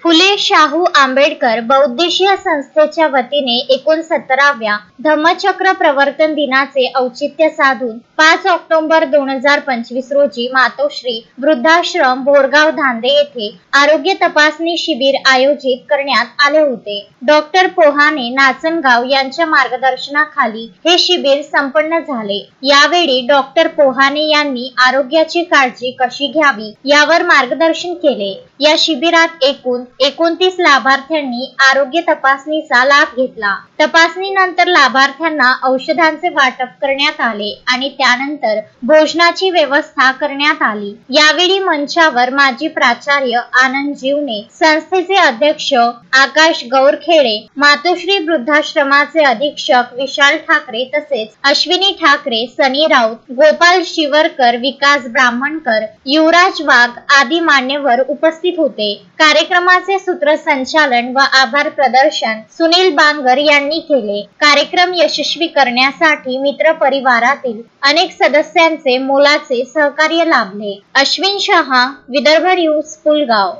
फुले शाहू आंबेडकर बौद्धिशीय संस्थेच्या वतीने 69व्या धम्मचक्र प्रवर्तन दिनाचे औचित्य साधून 5 ऑक्टोबर 2025 रोजी मातोश्री वृद्धाश्रम बोरगाव धांदे येथे आरोग्य तपासणी शिबिर आयोजित करण्यात आले होते। डॉक्टर पोहाणे नाचनगाव यांच्या मार्गदर्शनाखाली हे शिबिर संपन्न झाले। यावेळी डॉक्टर पोहाणे यांनी आरोग्याची काळजी कशी घ्यावी यावर मार्गदर्शन केले। या शिबिरात एकूण 29 लाभार्थ्यांनी आरोग्य तपासणीचा लाभ घेतला। तपासणीनंतर लाभार्थ्यांना औषधांचे वाटप करण्यात आले आणि त्यानंतर भोजनाची व्यवस्था करण्यात आली। यावेळी मंचावर माजी प्राचार्य आनंद जीवने, संस्थेचे अध्यक्ष आकाश गौरखेडे, मातोश्री वृद्धाश्रमाचे अधीक्षक विशाल ठाकरे तसेच अश्विनी ठाकरे, सनी राऊत, गोपाल शिवरकर, विकास ब्राह्मणकर, युवराज वाघ आदी मान्यवर उपस्थित होते। कार्यक्रमाचे सूत्रसंचालन व आभार प्रदर्शन सुनील बांगर यांनी केले। कार्यक्रम यशस्वी करण्यासाठी मित्र परिवारातील अनेक सदस्यांचे मोलाचे सहकार्य लाभले। अश्विन शहा, विदर्भ न्यूज, पुलगाव।